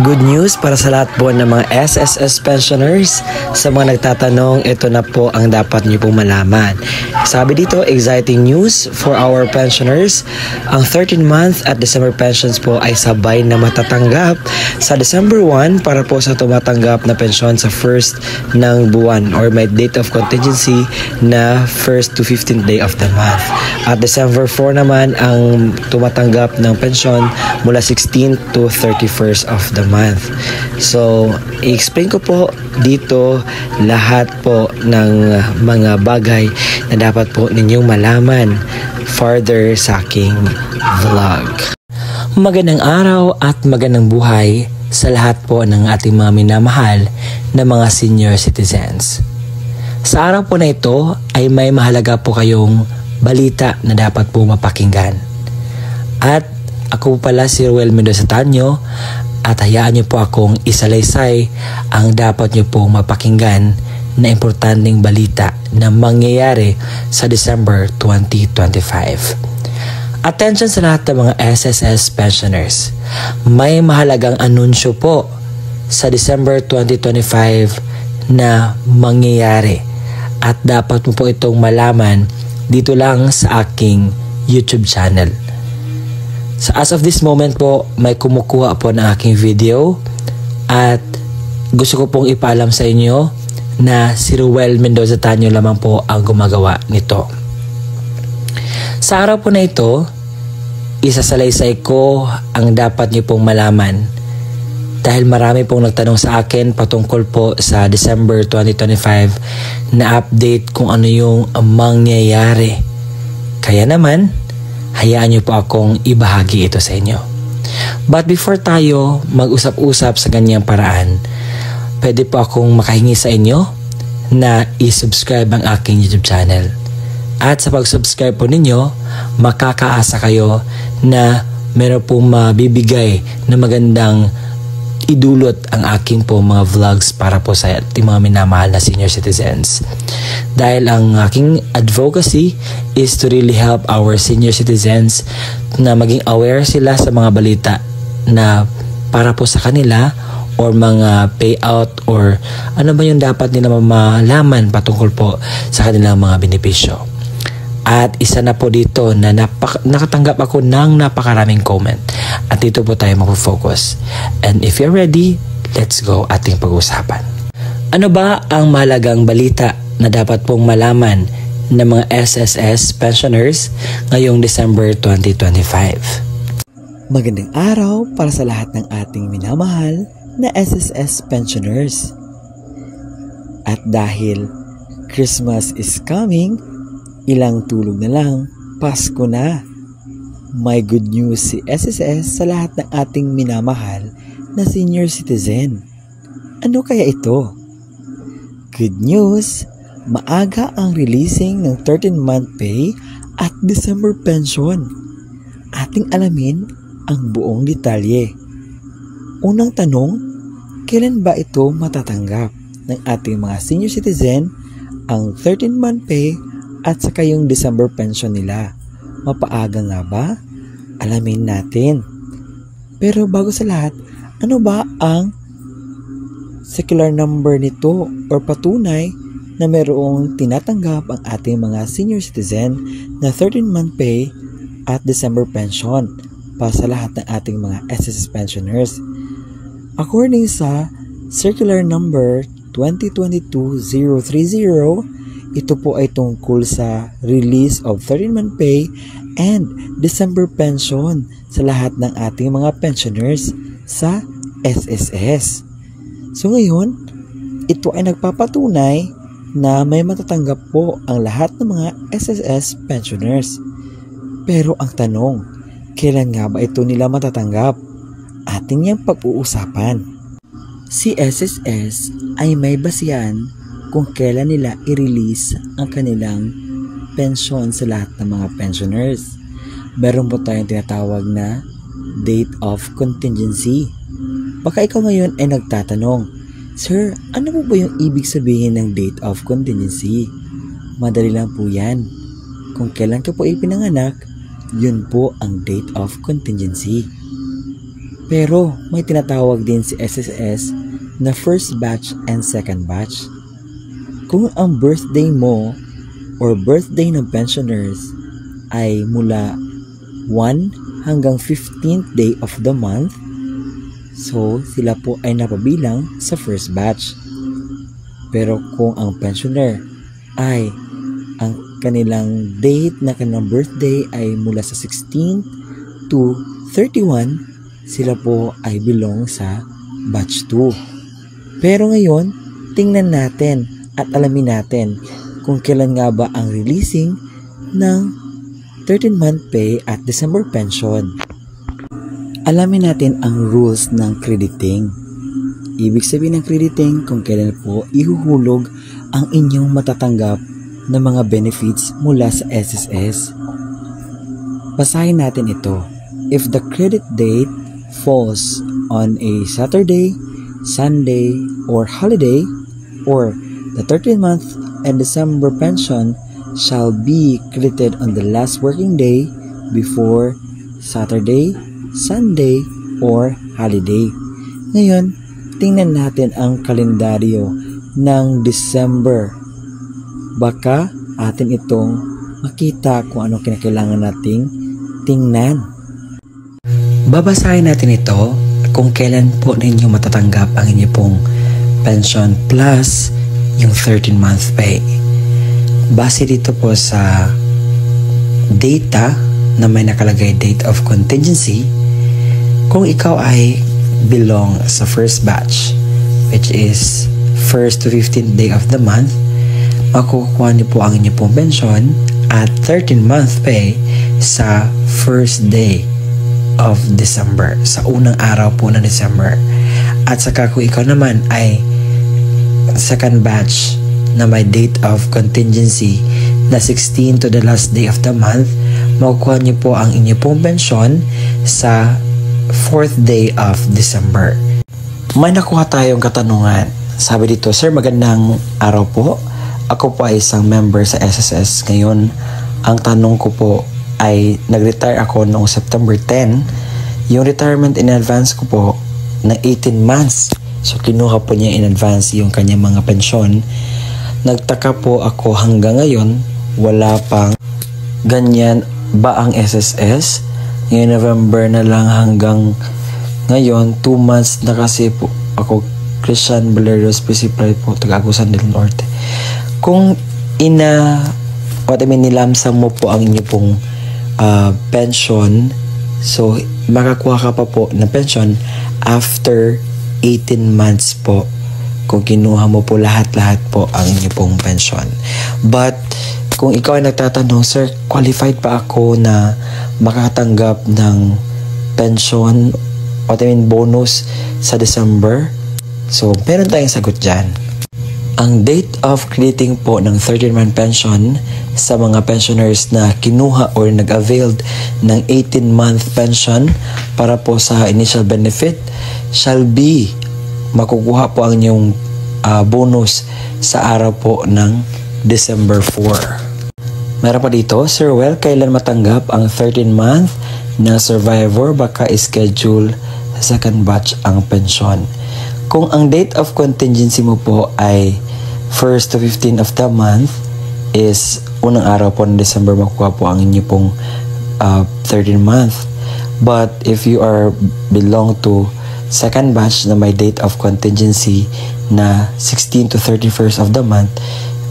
Good news para sa lahat po ng mga SSS pensioners. Sa mga nagtatanong, ito na po ang dapat niyo pong malaman. Sabi dito, exciting news for our pensioners. Ang 13-month at December pensions po ay sabay na matatanggap sa December 1 para po sa tumatanggap na pensyon sa first ng buwan or may date of contingency na 1st to 15th day of the month. At December 4 naman ang tumatanggap ng pensyon mula 16th to 31st of the month. So, i-explain ko po dito lahat po ng mga bagay na dapat po ninyong malaman further sa aking vlog. Magandang araw at magandang buhay sa lahat po ng ating mga minamahal na mga senior citizens. Sa araw po na ito ay may mahalaga po kayong balita na dapat po mapakinggan. At ako po pala si Ruel Mendoza Tanyo at hayaan niyo po akong isalaysay ang dapat niyo pong mapakinggan na importanteng balita na mangyayari sa December 2025. Attention sa lahat ng mga SSS pensioners. May mahalagang anunsyo po sa December 2025 na mangyayari at dapat mo po itong malaman dito lang sa aking YouTube channel. So as of this moment po, may kumukuha po ng aking video at gusto ko pong ipaalam sa inyo na si Ruel Mendoza Tanyo lamang po ang gumagawa nito. Sa araw po na ito, isasalaysay ko ang dapat niyo pong malaman dahil marami pong nagtanong sa akin patungkol po sa December 2025 na update kung ano yung mangyayari. Kaya naman, hayaan niyo po akong ibahagi ito sa inyo. But before tayo mag-usap-usap sa ganyang paraan, pwede po akong makahingi sa inyo na i-subscribe ang aking YouTube channel. At sa pag-subscribe po ninyo, makakaasa kayo na meron pong mabibigay na magandang idulot ang aking po mga vlogs para po sa ating mga minamahal na senior citizens. Dahil ang aking advocacy is to really help our senior citizens na maging aware sila sa mga balita na para po sa kanila or mga payout or ano ba yung dapat nila malaman patungkol po sa kanilang mga benepisyo. At isa na po dito na nakatanggap ako ng napakaraming comment. At dito po tayo mag-focus. And if you're ready, let's go ating pag-usapan. Ano ba ang mahalagang balita na dapat pong malaman ng mga SSS pensioners ngayong December 2025? Magandang araw para sa lahat ng ating minamahal na SSS pensioners. At dahil Christmas is coming, ilang tulog na lang, Pasko na. May good news si SSS sa lahat ng ating minamahal na senior citizen. Ano kaya ito? Good news, maaga ang releasing ng 13-month pay at December pension. Ating alamin ang buong detalye. Unang tanong, kailan ba ito matatanggap ng ating mga senior citizen ang 13-month pay at saka yung December pension nila? Mapaaga nga ba? Alamin natin. Pero bago sa lahat, ano ba ang secular number nito or patunay na mayroong tinatanggap ang ating mga senior citizen na 13-month pay at December pension para sa lahat ng ating mga SSS pensioners? According sa circular number 2022-030, ito po ay tungkol sa release of 13-month pay and December pension sa lahat ng ating mga pensioners sa SSS. So ngayon, ito ay nagpapatunay na may matatanggap po ang lahat ng mga SSS pensioners. Pero ang tanong, kailan nga ba ito nila matatanggap? Ating niyang pag-uusapan. Si SSS ay may basihan kung kailan nila i-release ang kanilang pensyon sa lahat ng mga pensioners. Meron po tayong tinatawag na date of contingency. Baka ikaw ngayon ay nagtatanong, Sir, ano po ba yung ibig sabihin ng date of contingency? Madali lang po yan. Kung kailan ka po ipinanganak, yun po ang date of contingency. Pero may tinatawag din si SSS na first batch and second batch. Kung ang birthday mo or birthday ng pensioners ay mula 1 hanggang 15th day of the month, so sila po ay napabilang sa first batch. Pero kung ang pensioner ay ang kanilang date na kanilang birthday ay mula sa 16 to 31, sila po ay belong sa batch 2. Pero ngayon, tingnan natin at alamin natin kung kailan nga ba ang releasing ng 13-month pay at December pension. Alamin natin ang rules ng crediting. Ibig sabihin ng crediting kung kailan po ihuhulog ang inyong matatanggap na mga benefits mula sa SSS. Basahin natin ito. If the credit date falls on a Saturday, Sunday, or holiday, or the 13th-month and December pension shall be credited on the last working day before Saturday, Sunday, or holiday. Ngayon, tingnan natin ang kalendaryo ng December. Baka atin itong makita kung anong kinakailangan nating tingnan. Babasahin natin ito kung kailan po ninyo matatanggap ang inyong pong pension plus yung 13-month pay. Base dito po sa data na may nakalagay date of contingency, kung ikaw ay belong sa first batch, which is 1st to 15th day of the month, makukuha niyo po ang inyong pong pension at 13-month pay sa first day of December, sa unang araw po ng December. At saka kung ikaw naman ay second batch na may date of contingency na 16 to the last day of the month, makukuha niyo po ang inyong pong pension sa 4th day of December. May nakuha tayong katanungan. Sabi dito, Sir, magandang araw po. Ako po ay isang member sa SSS. Ngayon, ang tanong ko po ay nag-retire ako noong September 10. Yung retirement in advance ko po na 18 months. So, kinuha po niya in advance yung kanyang mga pensyon. Nagtaka po ako hanggang ngayon, wala pang ganyan ba ang SSS? Ngayon November na lang hanggang ngayon, 2 months na kasi po ako, Christian Valerio Specified po, Taga-Agusan del Norte. Kung nilamsam mo po ang inyo pong pension, so makakuha ka pa po ng pension after 18 months po kung kinuha mo po lahat-lahat po ang inyo pong pension. But kung ikaw ay nagtatanong, Sir, qualified pa ako na makatanggap ng pension o bonus sa December? So, meron tayong sagot dyan. Ang date of crediting po ng 13-month pension sa mga pensioners na kinuha or nag-availed ng 18-month pension para po sa initial benefit shall be makukuha po ang inyong bonus sa araw po ng December 4. Meron pa dito, Sir Well, kailan matanggap ang 13-month na survivor? Baka schedule sa second batch ang pensyon. Kung ang date of contingency mo po ay 1st to 15th of the month, is unang araw po ng December makukuha po ang inyo pong 13 month. But if you are belong to second batch na may date of contingency na 16 to 31st of the month,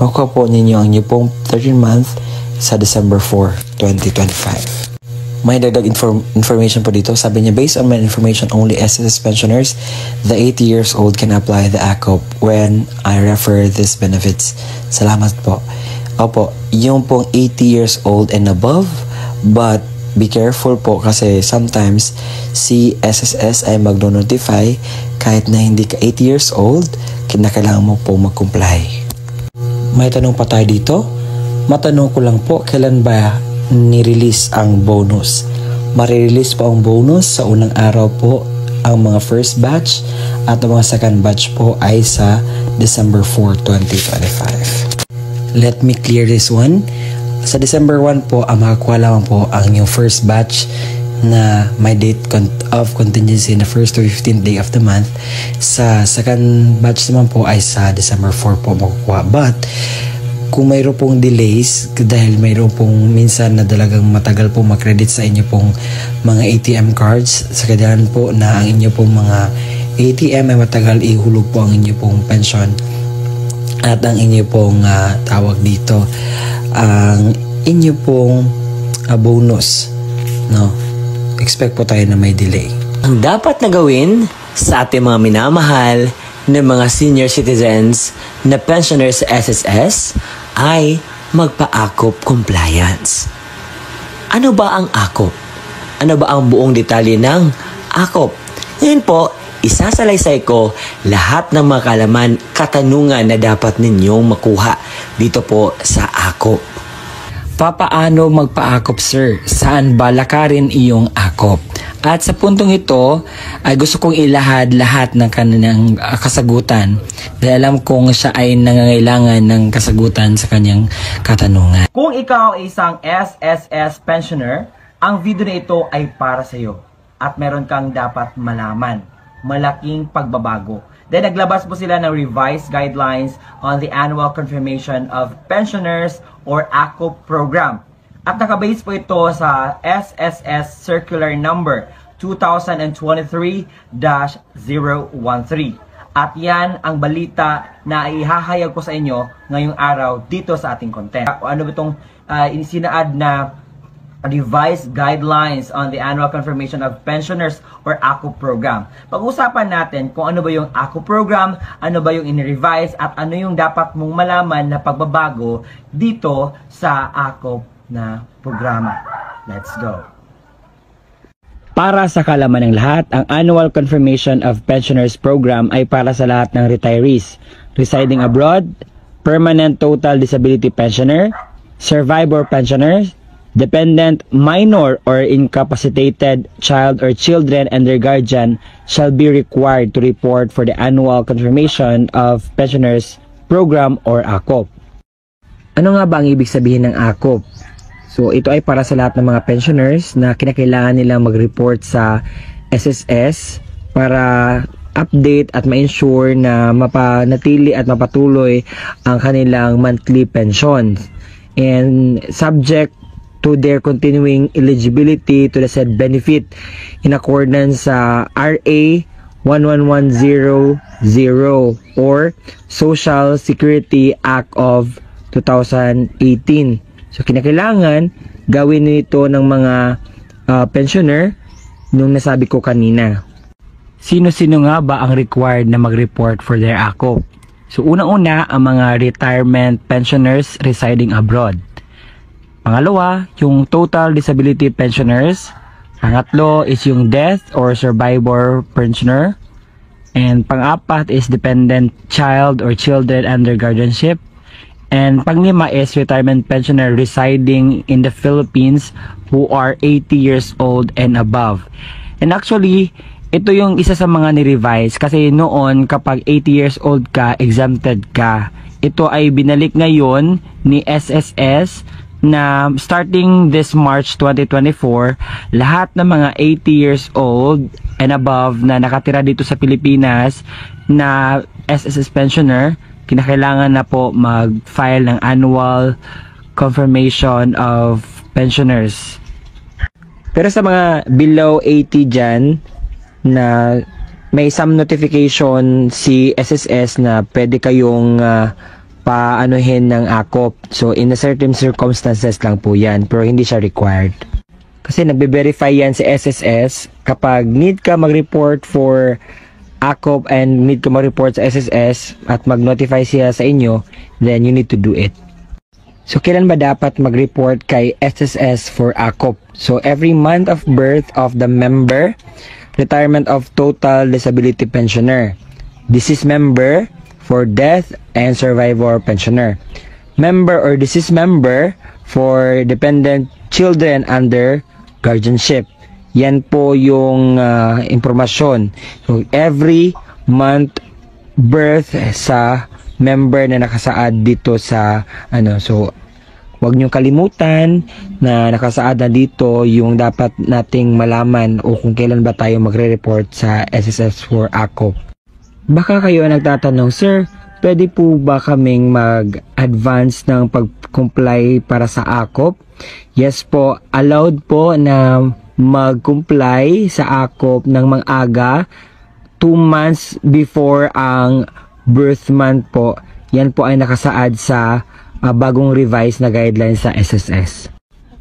makukuha po ninyo ang inyo pong 13 month sa December 4, 2025. May dagdag information po dito. Sabi niya, based on my information, only SSS pensioners the 80 years old can apply the ACOP when I refer these benefits. Salamat po. Opo, yung pong 80 years old and above, but be careful po kasi sometimes si SSS ay magno-notify kahit na hindi ka 80 years old, kinakailangan mo po mag-comply. May tanong pa tayo dito. Matanong ko lang po, kailan ba ni-release ang bonus? Marirelease po ang bonus sa unang araw po ang mga first batch at ang mga second batch po ay sa December 4, 2025. Let me clear this one. Sa December 1 po, ang makakuha lamang po ang inyong first batch na may date of contingency na 1st to 15th day of the month. Sa second batch naman po ay sa December 4 po makukuha. But kung mayroon pong delays dahil mayroon pong minsan na talagang matagal po makredit sa inyo pong mga ATM cards, sa kadahilan po na ang inyo pong mga ATM ay matagal ihulog po ang inyo pong pension at ang inyo pong tawag dito ang inyo pong bonus, no? Expect po tayo na may delay. Ang dapat na gawin sa ating mga minamahal na mga senior citizens na pensioners sa SSS ay magpa-AKOP compliance. Ano ba ang AKOP? Ano ba ang buong detalye ng AKOP? Ngayon po, isasalaysay ko lahat ng mga kaalaman, katanungan na dapat ninyong makuha dito po sa AKOP. Papaano magpa-AKOP, sir? Saan ba lakarin iyong AKOP? At sa puntong ito, ay gusto kong ilahad lahat ng kanyang kasagutan dahil alam kong siya ay nangangailangan ng kasagutan sa kanyang katanungan. Kung ikaw ay isang SSS pensioner, ang video na ito ay para sa iyo at meron kang dapat malaman. Malaking pagbabago. Then naglabas po sila ng revised guidelines on the annual confirmation of pensioners or AKOP program. At nakabase po ito sa SSS Circular Number 2023-013. At yan ang balita na ihahayag ko sa inyo ngayong araw dito sa ating content. Ano ba itong sinaad na revised guidelines on the annual confirmation of pensioners or AKOP program. Pag-usapan natin kung ano ba yung AKOP program, ano ba yung in-revise, at ano yung dapat mong malaman na pagbabago dito sa AKOP na programa. Let's go! Para sa kalaman ng lahat, ang Annual Confirmation of Pensioners Program ay para sa lahat ng retirees, residing abroad, permanent total disability pensioner, survivor pensioners, dependent, minor, or incapacitated child or children and their guardian shall be required to report for the Annual Confirmation of Pensioners Program or AKOP. Ano nga ba ang ibig sabihin ng AKOP? So ito ay para sa lahat ng mga pensioners na kinakailangan nilang mag-report sa SSS para update at ma-ensure na mapanatili at mapatuloy ang kanilang monthly pensions. And subject to their continuing eligibility to the said benefit in accordance sa RA 11100 or Social Security Act of 2018. So kinakailangan gawin nito ng mga pensioner nung nasabi ko kanina. Sino-sino nga ba ang required na mag-report for their AKOP? So unang-una ang mga retirement pensioners residing abroad. Pangalawa, yung total disability pensioners. Pangatlo is yung death or survivor pensioner. And pang-apat is dependent child or children under guardianship. And panglima is retirement pensioner residing in the Philippines who are 80 years old and above. And actually, ito yung isa sa mga ni-revise kasi noon kapag 80 years old ka, exempted ka. Ito ay binalik ngayon ni SSS na starting this March 2024, lahat ng mga 80 years old and above na nakatira dito sa Pilipinas na SSS pensioner, kinakailangan na po mag-file ng annual confirmation of pensioners. Pero sa mga below 80 dyan, na may some notification si SSS na pwede kayong paanuhin ng AKOP. So, in a certain circumstances lang po yan, pero hindi siya required. Kasi nagbe-verify yan sa SSS kapag need ka mag-report for AKOP and need ka mag-report sa SSS at mag-notify siya sa inyo, then you need to do it. So, kailan ba dapat mag-report kay SSS for AKOP? So, every month of birth of the member, retirement of total disability pensioner, deceased member, for death and survivor pensioner, member or deceased member for dependent children under guardianship. Yan po yung impormasyon. So, every month birth sa member na nakasaad dito sa so huwag niyong kalimutan na nakasaad na dito yung dapat nating malaman o kung kailan ba tayo magre-report sa SSS for AKOP. Baka kayo nagtatanong, Sir, pwede po ba kaming mag-advance ng pag-comply para sa AKOP? Yes po, allowed po na mag-comply sa AKOP ng mang-aga 2 months before ang birth month po. Yan po ay nakasaad sa bagong revised na guidelines sa SSS.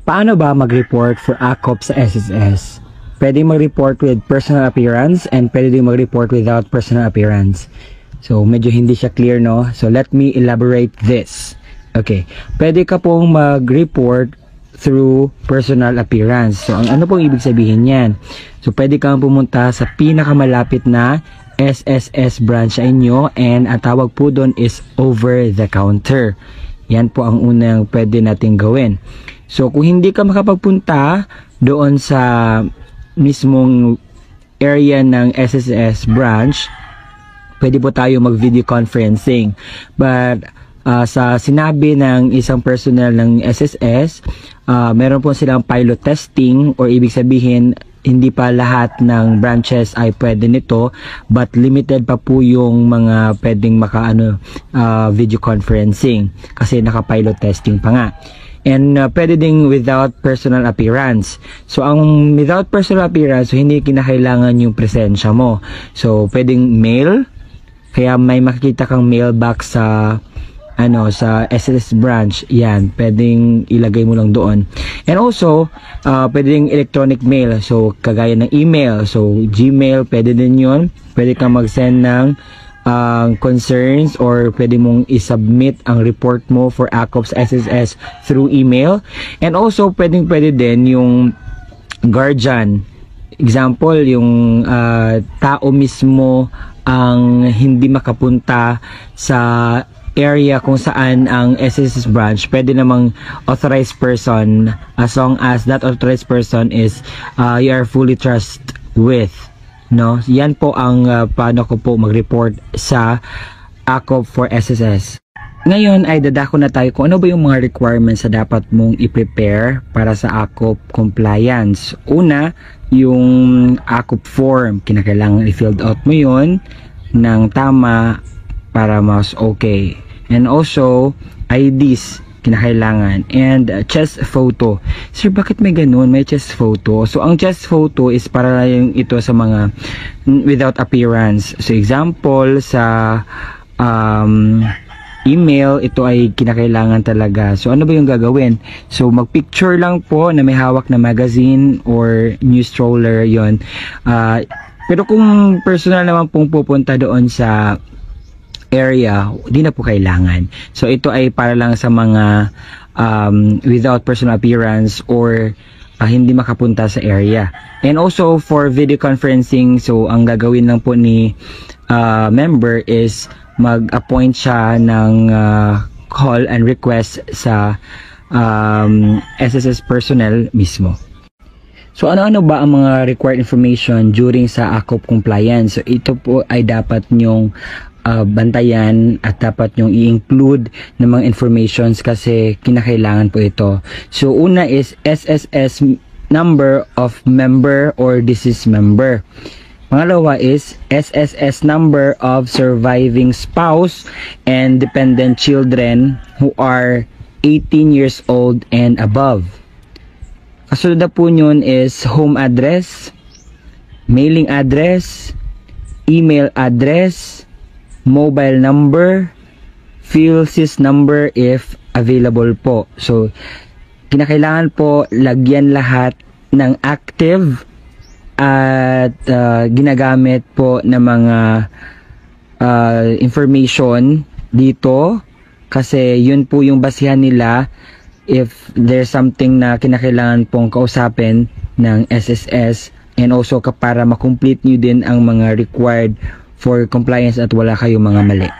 Paano ba mag-report for AKOP sa SSS? Pwede mag-report with personal appearance and pwede din mag-report without personal appearance. So, medyo hindi siya clear, no? So, let me elaborate this. Okay. Pwede ka pong mag-report through personal appearance. So, ano pong ibig sabihin yan? So, pwede kang pumunta sa pinakamalapit na SSS branch sa inyo and ang tawag po doon is over the counter. Yan po ang unang pwede nating gawin. So, kung hindi ka makapagpunta doon sa mismong area ng SSS branch, pwede po tayo mag-video conferencing. But, sa sinabi ng isang personnel ng SSS, meron po silang pilot testing or ibig sabihin, hindi pa lahat ng branches ay pwede nito but limited pa po yung mga pwedeng video conferencing kasi naka-pilot testing pa nga. And pwede ding without personal appearance. So ang without personal appearance, so hindi kinakailangan yung presensya mo. So pwedeng mail, kaya may makikita kang mailbox sa sa SSS branch, yan, pwedeng ilagay mo lang doon. And also, pwedeng electronic mail, so kagaya ng email, so Gmail, pwede din yun. Pwede kang mag-send ng concerns or pwede mong isubmit ang report mo for AKOP sa SSS through email. And also, pwede din yung guardian. Example, yung tao mismo ang hindi makapunta sa area kung saan ang SSS branch, pwede namang authorized person as long as that authorized person is you are fully trust with, no? Yan po ang paano ko po mag-report sa AKOP for SSS. Ngayon ay dadako na tayo kung ano ba yung mga requirements na dapat mong i-prepare para sa AKOP compliance. Una, yung AKOP form, kinakailangan i-filled out mo yun ng tama para mas okay. And also, IDs, kinakailangan. And chest photo. Sir, bakit may ganun? May chest photo. So, ang chest photo is para yung ito sa mga without appearance. So, example, sa email, ito ay kinakailangan talaga. So, ano ba yung gagawin? So, mag-picture lang po na may hawak na magazine or news stroller, yon. Pero kung personal naman pong pupunta doon sa area, di na po kailangan. So, ito ay para lang sa mga without personal appearance or hindi makapunta sa area. And also, for video conferencing, so, ang gagawin lang po ni member is mag-appoint siya ng call and request sa SSS personnel mismo. So, ano-ano ba ang mga required information during sa AKOP compliance? So, ito po ay dapat nyong bantayan at dapat nyong i-include ng mga informations kasi kinakailangan po ito. So, una is SSS number of member or deceased member. Pangalawa is SSS number of surviving spouse and dependent children who are 18 years old and above. Kasunod na po nyon is home address, mailing address, email address, mobile number, PhilSys number if available po. So, kinakailangan po lagyan lahat ng active at ginagamit po ng mga information dito kasi yun po yung basihan nila if there's something na kinakailangan pong kausapin ng SSS and also para makomplete nyo din ang mga required for compliance at wala kayong mga mali.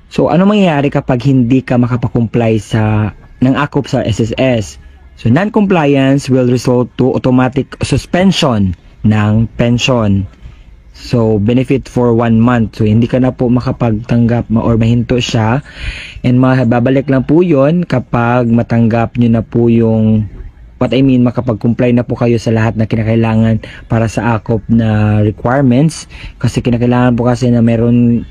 So, ano mangyayari kapag hindi ka makapakomply ng AKOP sa SSS? So, non-compliance will result to automatic suspension ng pension. So, benefit for 1 month. So, hindi ka na po makapagtanggap or mahinto siya. And babalik lang po yun kapag matanggap nyo na po yung, makapag-comply na po kayo sa lahat na kinakailangan para sa AKOP na requirements. Kasi kinakailangan po kasi na meron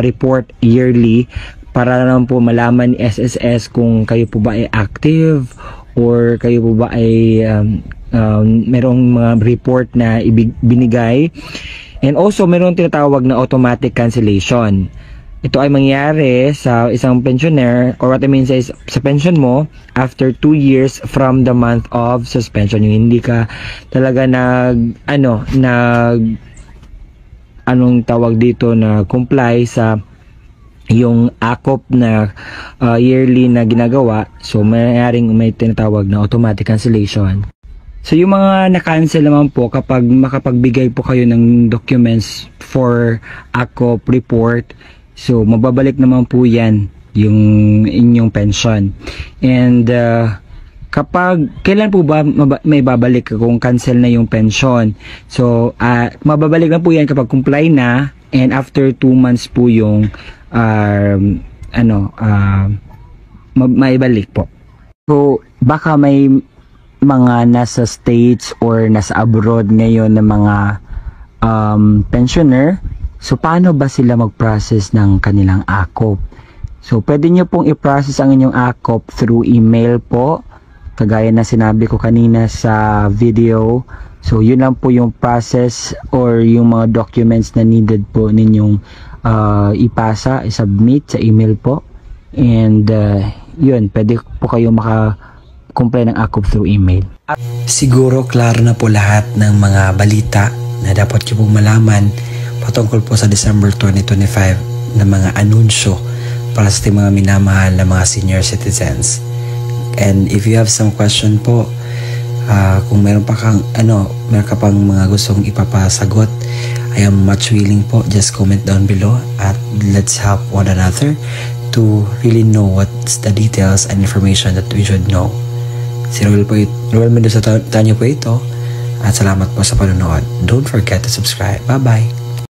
report yearly para naman po malaman ni SSS kung kayo po ba ay active or kayo po ba ay merong mga report na binigay. And also, meron tinatawag na automatic cancellation. Ito ay mangyayari sa isang pensioner, or what I mean is, sa pension mo, after 2 years from the month of suspension. Yung hindi ka talaga anong tawag dito, na comply sa yung AKOP na yearly na ginagawa. So, may tinatawag na automatic cancellation. So, yung mga na-cancel naman po, kapag makapagbigay po kayo ng documents for AKOP report, so, mababalik naman po yan, yung inyong pension. And, kailan po ba may babalik kung cancel na yung pension? So, mababalik na po yan kapag comply na, and after 2 months po yung, maibalik po. So, baka may mga nasa States or nasa abroad ngayon na mga pensioner. So, paano ba sila mag-process ng kanilang AKOP? So, pwede nyo pong i-process ang inyong AKOP through email po, kagaya na sinabi ko kanina sa video. So, yun lang po yung process or yung mga documents na needed po ninyong ipasa, i-submit sa email po. And, yun, pwede po kayo maka-comply ng AKOP through email. Siguro klaro na po lahat ng mga balita na dapat nyo pong malaman patungkol po sa December 2025 na mga anunsyo para sa ating mga minamahal na mga senior citizens. And if you have some question po, kung meron pa kang meron ka pang mga gustong ipapasagot, I am much willing po. Just comment down below at let's help one another to really know what's the details and information that we should know. Si Roel Mendoza Tanyo po ito, at salamat po sa panonood. Don't forget to subscribe. Bye-bye!